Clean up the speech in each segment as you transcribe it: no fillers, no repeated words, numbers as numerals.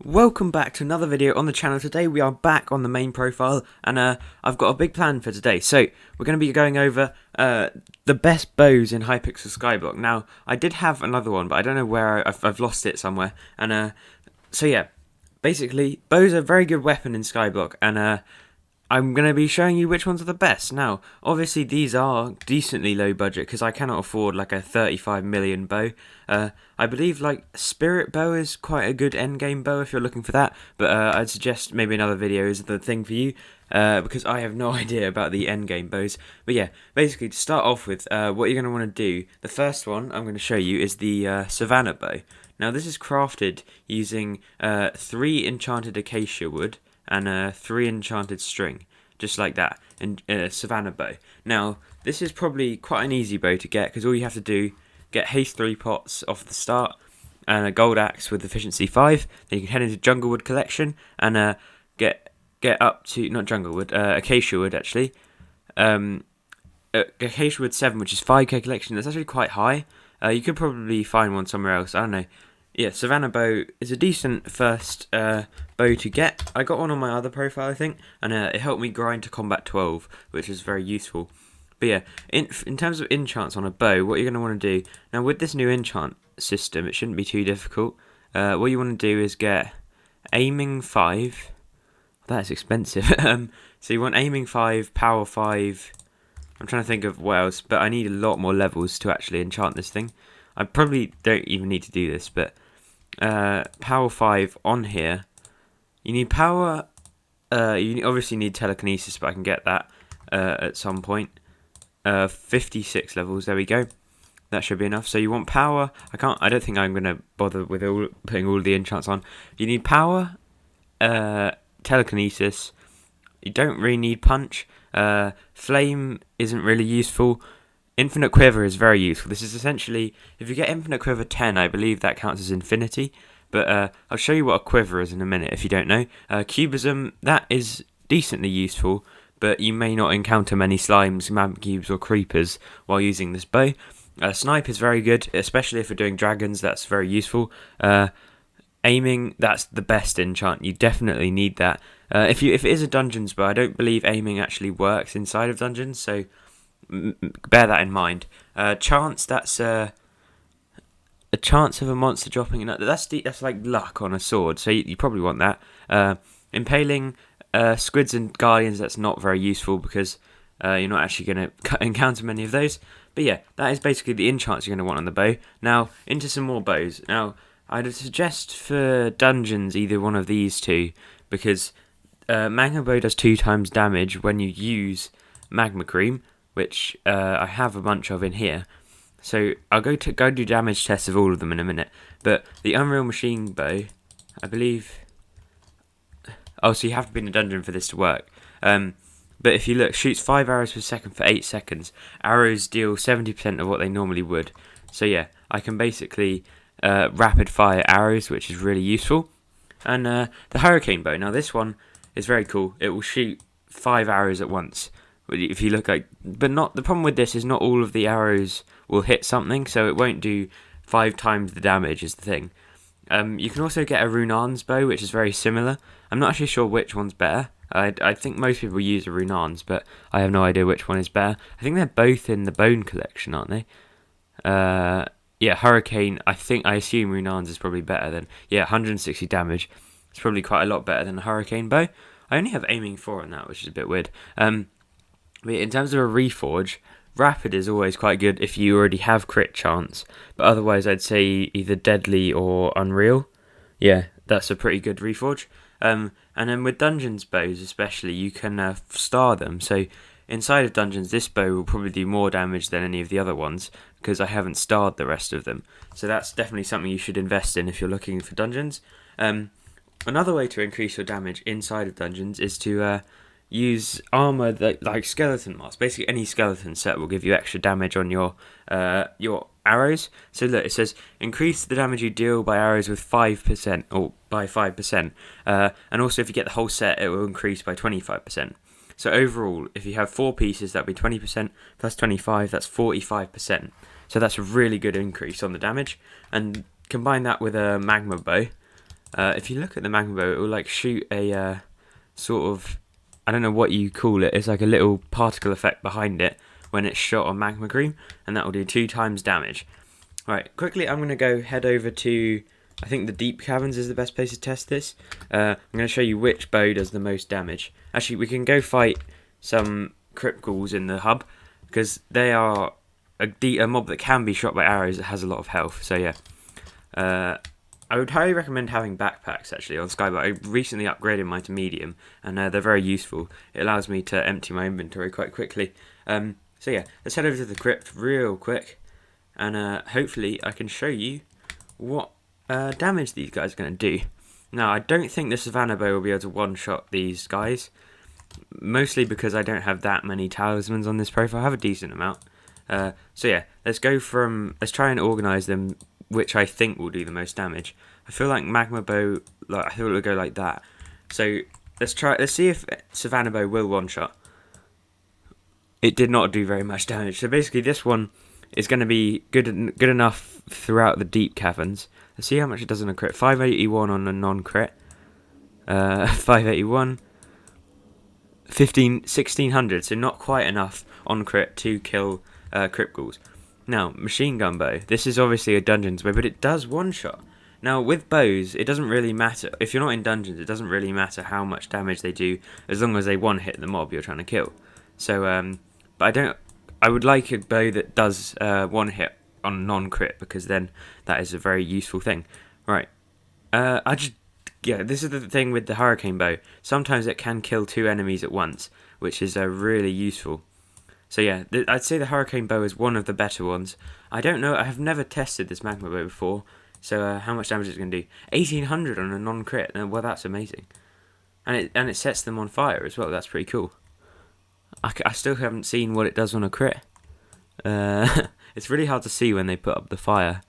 Welcome back to another video on the channel. Today we are back on the main profile, and I've got a big plan for today. So we're going to be going over the best bows in Hypixel Skyblock. Now, I did have another one, but I don't know where I've lost it somewhere. And so yeah, basically bows are a very good weapon in Skyblock, and I'm going to be showing you which ones are the best. Now, obviously these are decently low budget because I cannot afford like a 35 million bow. I believe like Spirit Bow is quite a good endgame bow if you're looking for that, but I'd suggest maybe another video is the thing for you because I have no idea about the endgame bows. But yeah, basically to start off with, what you're going to want to do, the first one I'm going to show you is the Savannah Bow. Now this is crafted using 3 enchanted acacia wood and 3 enchanted string, just like that, and Savannah Bow. Now, this is probably quite an easy bow to get, because all you have to do, get haste 3 pots off the start, and a gold axe with efficiency 5, then you can head into Junglewood collection, and get up to, not Junglewood, acacia wood actually, acacia wood 7, which is 5k collection. That's actually quite high. You could probably find one somewhere else, I don't know. Yeah, Savannah Bow is a decent first bow to get. I got one on my other profile, I think, and it helped me grind to combat 12, which is very useful. But yeah, in terms of enchants on a bow, what you're going to want to do, now with this new enchant system, it shouldn't be too difficult. What you want to do is get aiming 5, that is expensive, so you want aiming 5, power 5, I'm trying to think of what else, but I need a lot more levels to actually enchant this thing. I probably don't even need to do this, but power 5 on here. You need power, you obviously need telekinesis, but I can get that at some point. 56 levels, there we go. That should be enough. So you want power. I don't think I'm going to bother with putting all the enchants on. You need power, telekinesis. You don't really need punch. Flame isn't really useful. Infinite Quiver is very useful. This is essentially, if you get Infinite Quiver 10, I believe that counts as infinity. But I'll show you what a quiver is in a minute if you don't know. Cubism, that is decently useful, but you may not encounter many slimes, mag cubes, or creepers while using this bow. Snipe is very good, especially if you're doing dragons. That's very useful. Aiming, that's the best enchant. You definitely need that. If it is a dungeons bow, I don't believe aiming actually works inside of dungeons, so bear that in mind. Chance, that's a chance of a monster dropping. That's like luck on a sword, so you probably want that. Impaling squids and guardians, that's not very useful because you're not actually going to encounter many of those. But yeah, that is basically the enchants you're going to want on the bow. Now, into some more bows. Now, I'd suggest for dungeons either one of these two, because Magma Bow does 2 times damage when you use Magma Cream, which I have a bunch of in here. So I'll go do damage tests of all of them in a minute. But the Unreal Machine Bow, I believe... Oh, so you have to be in a dungeon for this to work. But if you look, shoots 5 arrows per second for 8 seconds. Arrows deal 70% of what they normally would. So yeah, I can basically rapid fire arrows, which is really useful. And the Hurricane Bow, now this one is very cool. It will shoot 5 arrows at once. If you look like, but not the problem with this is not all of the arrows will hit something, so it won't do 5 times the damage is the thing. You can also get a Runar's bow, which is very similar. I'm not actually sure which one's better. I think most people use a Runar's, but I have no idea which one is better. I think they're both in the Bone collection, aren't they? Yeah, Hurricane, I assume Runar's is probably better than, yeah, 160 damage. It's probably quite a lot better than a Hurricane bow. I only have aiming 4 on that, which is a bit weird. But in terms of a reforge, Rapid is always quite good if you already have crit chance, but otherwise I'd say either Deadly or Unreal. Yeah, that's a pretty good reforge. And then with Dungeons bows especially, you can star them, so inside of Dungeons this bow will probably do more damage than any of the other ones, because I haven't starred the rest of them. So that's definitely something you should invest in if you're looking for Dungeons. Another way to increase your damage inside of Dungeons is to use armor like skeleton mask. Basically, any skeleton set will give you extra damage on your arrows. So look, it says increase the damage you deal by arrows with 5% or by 5%. And also, if you get the whole set, it will increase by 25%. So overall, if you have 4 pieces, that'd be 20% plus 25. That's 45%. So that's a really good increase on the damage. And combine that with a magma bow. If you look at the magma bow, it will like shoot a sort of, I don't know what you call it. It's like a little particle effect behind it when it's shot on magma cream, and that will do 2 times damage. Right, quickly I'm going to go head over to, I think the deep caverns is the best place to test this. I'm going to show you which bow does the most damage. Actually, we can go fight some crypt ghouls in the hub, because they are a mob that can be shot by arrows that has a lot of health. So yeah, I would highly recommend having backpacks actually on Skyblock. I recently upgraded mine to medium, and they're very useful. It allows me to empty my inventory quite quickly. So yeah, let's head over to the crypt real quick, and hopefully I can show you what damage these guys are going to do. Now, I don't think the Savannah Bow will be able to one-shot these guys, mostly because I don't have that many talismans on this profile. I have a decent amount. So yeah, let's try and organise them, which I think will do the most damage. I feel like Magma Bow, I thought it would go like that. So let's see if Savannah Bow will one-shot. It did not do very much damage. So basically this one is going to be good enough throughout the deep caverns. Let's see how much it does on a crit. 581 on a non-crit. 581. 1600, so not quite enough on crit to kill crypt ghouls. Now, machine gun bow. This is obviously a dungeons bow, but it does one-shot. Now, with bows, it doesn't really matter. If you're not in dungeons, it doesn't really matter how much damage they do, as long as they one-hit the mob you're trying to kill. So, but I would like a bow that does one-hit on non-crit, because then that is a very useful thing. Right. This is the thing with the hurricane bow. Sometimes it can kill 2 enemies at once, which is really useful. So yeah, I'd say the hurricane bow is one of the better ones. I don't know, I have never tested this magma bow before, so how much damage it's going to do? 1800 on a non-crit, well that's amazing. And it sets them on fire as well, that's pretty cool. I still haven't seen what it does on a crit. It's really hard to see when they put up the fire.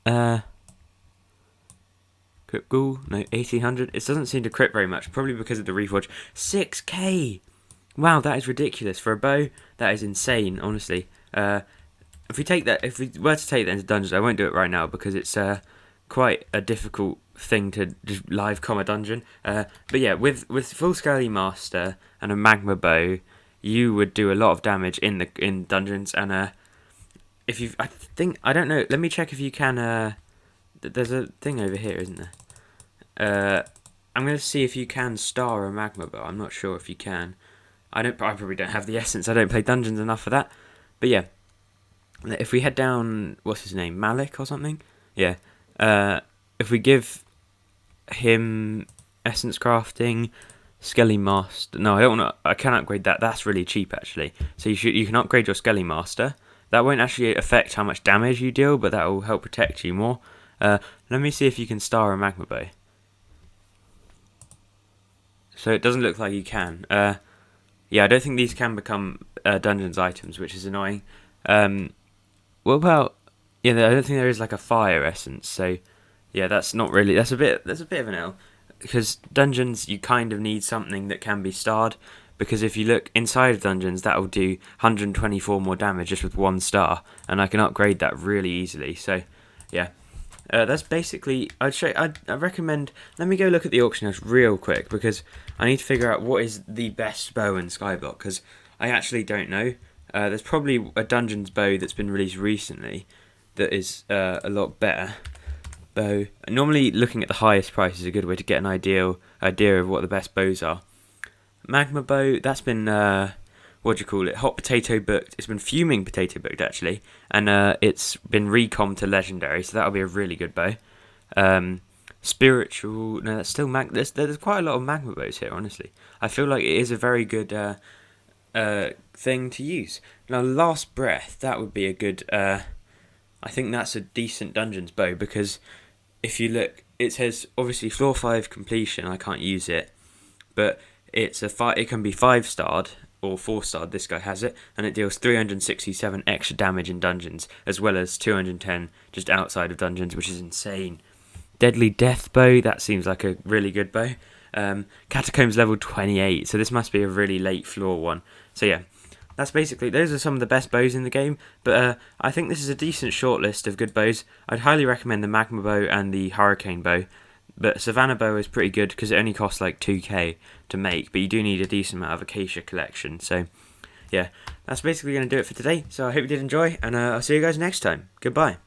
Crit ghoul, no, 1800. It doesn't seem to crit very much, probably because of the reforge. 6k! Wow, that is ridiculous. For a bow, that is insane, honestly. If we were to take that into dungeons, I won't do it right now because it's quite a difficult thing to just live com a dungeon. But yeah, with full Skelly Master and a magma bow, you would do a lot of damage in dungeons. And I don't know. Let me check if you can. There's a thing over here, isn't there? I'm going to see if you can star a magma bow. I'm not sure if you can. I probably don't have the essence. I don't play dungeons enough for that. But yeah, if we head down, what's his name, Malik or something? Yeah. If we give him essence crafting, Skelly Master. No, I don't want to. I can upgrade that. That's really cheap actually. So you can upgrade your Skelly Master. That won't actually affect how much damage you deal, but that will help protect you more. Let me see if you can star a magma bow. So it doesn't look like you can. Yeah, I don't think these can become dungeons items, which is annoying. What about? Yeah, I don't think there is like a fire essence. So yeah, that's not really. That's a bit of an L, because dungeons you kind of need something that can be starred. Because if you look inside of dungeons, that will do 124 more damage just with 1 star, and I can upgrade that really easily. So yeah. That's basically, I recommend, let me go look at the auction house real quick, because I need to figure out what is the best bow in Skyblock, because I actually don't know. There's probably a dungeons bow that's been released recently that is a lot better bow. Normally looking at the highest price is a good way to get an idea of what the best bows are. Magma bow, that's been, hot potato booked. It's been fuming potato booked actually, and it's been recom to legendary, so that'll be a really good bow. Spiritual, no, that's still there's quite a lot of magma bows here, honestly. I feel like it is a very good thing to use. Now, Last Breath, that would be a good. I think that's a decent dungeons bow, because if you look, it says obviously floor 5 completion. I can't use it, but it can be 5-starred. Or 4-starred, this guy has it, and it deals 367 extra damage in dungeons, as well as 210 just outside of dungeons, which is insane. Deadly Death Bow, that seems like a really good bow. Catacombs level 28, so this must be a really late floor one. So yeah, that's basically, those are some of the best bows in the game, but I think this is a decent short list of good bows. I'd highly recommend the Magma Bow and the Hurricane Bow, but Savannah Bow is pretty good because it only costs like 2k to make, but you do need a decent amount of acacia collection. So yeah, that's basically going to do it for today. So I hope you did enjoy, and I'll see you guys next time. Goodbye.